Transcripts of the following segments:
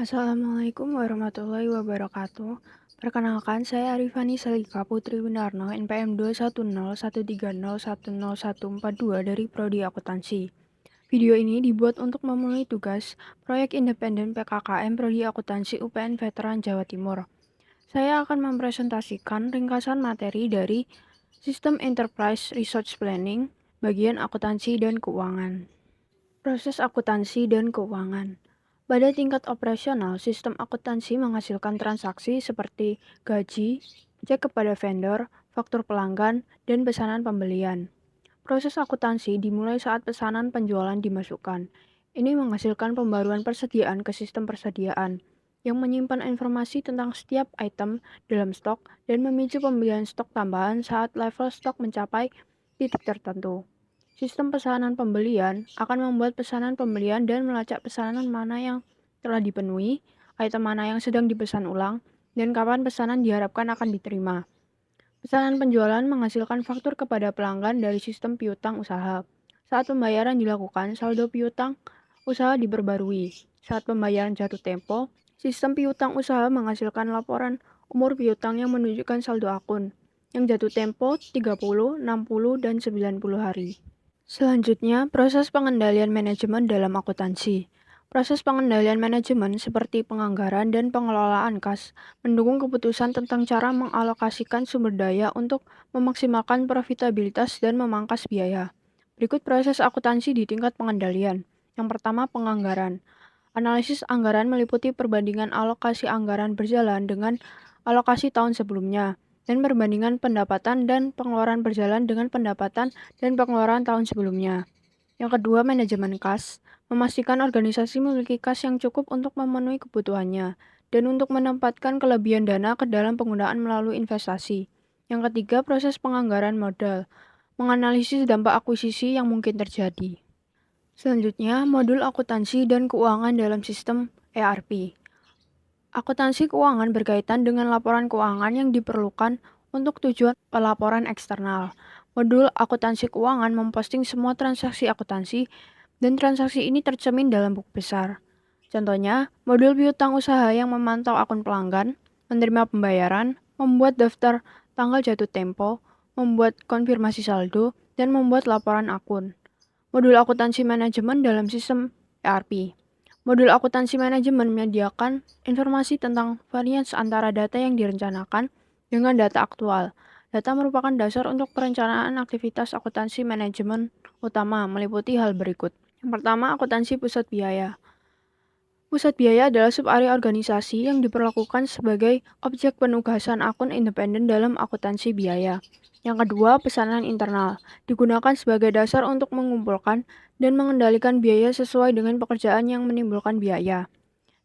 Assalamualaikum warahmatullahi wabarakatuh. Perkenalkan, saya Arifani Salika Putri Winarno, NPM 21013010142 dari Prodi Akuntansi. Video ini dibuat untuk memenuhi tugas proyek independen PKKM Prodi Akuntansi UPN Veteran Jawa Timur. Saya akan mempresentasikan ringkasan materi dari Sistem Enterprise Resource Planning, bagian akuntansi dan keuangan. Proses akuntansi dan keuangan. Pada tingkat operasional, sistem akuntansi menghasilkan transaksi seperti gaji, cek kepada vendor, faktur pelanggan, dan pesanan pembelian. Proses akuntansi dimulai saat pesanan penjualan dimasukkan. Ini menghasilkan pembaruan persediaan ke sistem persediaan, yang menyimpan informasi tentang setiap item dalam stok dan memicu pembelian stok tambahan saat level stok mencapai titik tertentu. Sistem pesanan pembelian akan membuat pesanan pembelian dan melacak pesanan mana yang telah dipenuhi, item mana yang sedang dipesan ulang, dan kapan pesanan diharapkan akan diterima. Pesanan penjualan menghasilkan faktur kepada pelanggan dari sistem piutang usaha. Saat pembayaran dilakukan, saldo piutang usaha diperbarui. Saat pembayaran jatuh tempo, sistem piutang usaha menghasilkan laporan umur piutang yang menunjukkan saldo akun, yang jatuh tempo 30, 60, dan 90 hari. Selanjutnya, proses pengendalian manajemen dalam akuntansi. Proses pengendalian manajemen seperti penganggaran dan pengelolaan kas mendukung keputusan tentang cara mengalokasikan sumber daya untuk memaksimalkan profitabilitas dan memangkas biaya. Berikut proses akuntansi di tingkat pengendalian. Yang pertama, penganggaran. Analisis anggaran meliputi perbandingan alokasi anggaran berjalan dengan alokasi tahun sebelumnya, dan perbandingan pendapatan dan pengeluaran berjalan dengan pendapatan dan pengeluaran tahun sebelumnya. Yang kedua, manajemen kas. Memastikan organisasi memiliki kas yang cukup untuk memenuhi kebutuhannya, dan untuk menempatkan kelebihan dana ke dalam penggunaan melalui investasi. Yang ketiga, proses penganggaran modal. Menganalisis dampak akuisisi yang mungkin terjadi. Selanjutnya, modul akuntansi dan keuangan dalam sistem ERP. Akuntansi keuangan berkaitan dengan laporan keuangan yang diperlukan untuk tujuan pelaporan eksternal. Modul akuntansi keuangan memposting semua transaksi akuntansi, dan transaksi ini tercermin dalam buku besar. Contohnya, modul piutang usaha yang memantau akun pelanggan, menerima pembayaran, membuat daftar tanggal jatuh tempo, membuat konfirmasi saldo, dan membuat laporan akun. Modul akuntansi manajemen dalam sistem ERP. Modul akuntansi manajemen menyediakan informasi tentang varians antara data yang direncanakan dengan data aktual. Data merupakan dasar untuk perencanaan aktivitas akuntansi manajemen utama, meliputi hal berikut. Yang pertama, akuntansi pusat biaya. Pusat biaya adalah sub-area organisasi yang diperlakukan sebagai objek penugasan akun independen dalam akuntansi biaya. Yang kedua, pesanan internal. Digunakan sebagai dasar untuk mengumpulkan dan mengendalikan biaya sesuai dengan pekerjaan yang menimbulkan biaya.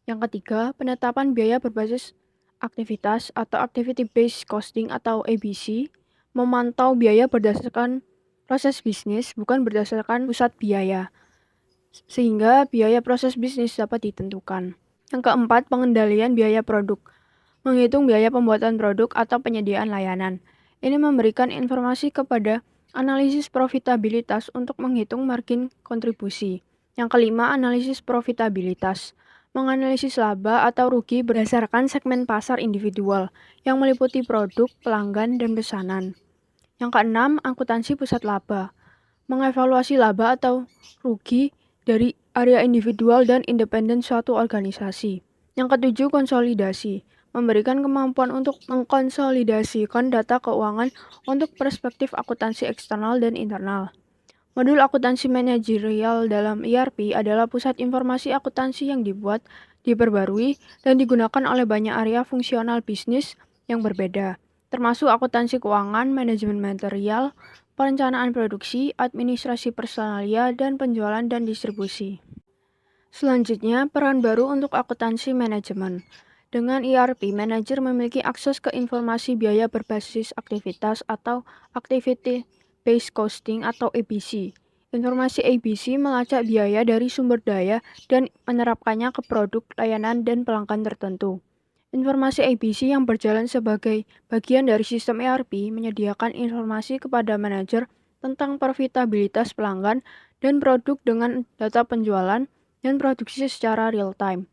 Yang ketiga, penetapan biaya berbasis aktivitas atau Activity Based Costing atau ABC, memantau biaya berdasarkan proses bisnis, bukan berdasarkan pusat biaya, sehingga biaya proses bisnis dapat ditentukan. Yang keempat, pengendalian biaya produk. Menghitung biaya pembuatan produk atau penyediaan layanan. Ini memberikan informasi kepada analisis profitabilitas untuk menghitung margin kontribusi. Yang kelima, analisis profitabilitas. Menganalisis laba atau rugi berdasarkan segmen pasar individual yang meliputi produk, pelanggan, dan pesanan. Yang keenam, akuntansi pusat laba. Mengevaluasi laba atau rugi dari area individual dan independen suatu organisasi. Yang ketujuh, konsolidasi. Memberikan kemampuan untuk mengkonsolidasikan data keuangan untuk perspektif akuntansi eksternal dan internal. Modul akuntansi manajerial dalam ERP adalah pusat informasi akuntansi yang dibuat, diperbarui, dan digunakan oleh banyak area fungsional bisnis yang berbeda, termasuk akuntansi keuangan, manajemen material, perencanaan produksi, administrasi personalia, dan penjualan dan distribusi. Selanjutnya, peran baru untuk akuntansi manajemen. Dengan ERP, manajer memiliki akses ke informasi biaya berbasis aktivitas atau Activity Based Costing atau ABC. Informasi ABC melacak biaya dari sumber daya dan menerapkannya ke produk, layanan, dan pelanggan tertentu. Informasi ABC yang berjalan sebagai bagian dari sistem ERP menyediakan informasi kepada manajer tentang profitabilitas pelanggan dan produk dengan data penjualan dan produksi secara real time.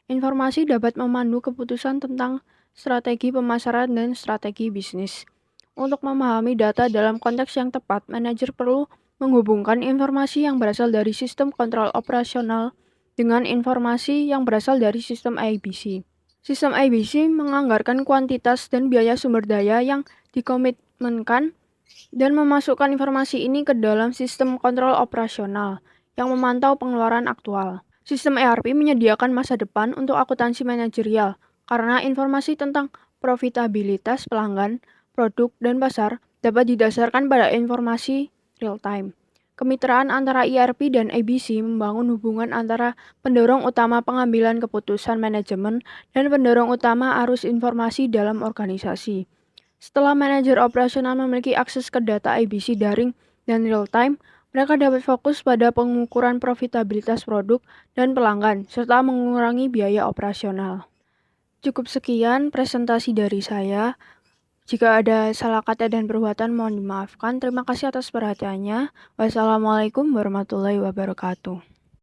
Informasi dapat memandu keputusan tentang strategi pemasaran dan strategi bisnis. Untuk memahami data dalam konteks yang tepat, manajer perlu menghubungkan informasi yang berasal dari sistem kontrol operasional dengan informasi yang berasal dari sistem IBC. Sistem IBC menganggarkan kuantitas dan biaya sumber daya yang dikomitmenkan dan memasukkan informasi ini ke dalam sistem kontrol operasional yang memantau pengeluaran aktual. Sistem ERP menyediakan masa depan untuk akuntansi manajerial karena informasi tentang profitabilitas pelanggan, produk, dan pasar dapat didasarkan pada informasi real time. Kemitraan antara ERP dan ABC membangun hubungan antara pendorong utama pengambilan keputusan manajemen dan pendorong utama arus informasi dalam organisasi. Setelah manajer operasional memiliki akses ke data ABC daring dan real time, mereka dapat fokus pada pengukuran profitabilitas produk dan pelanggan, serta mengurangi biaya operasional. Cukup sekian presentasi dari saya. Jika ada salah kata dan perbuatan mohon dimaafkan. Terima kasih atas perhatiannya. Wassalamualaikum warahmatullahi wabarakatuh.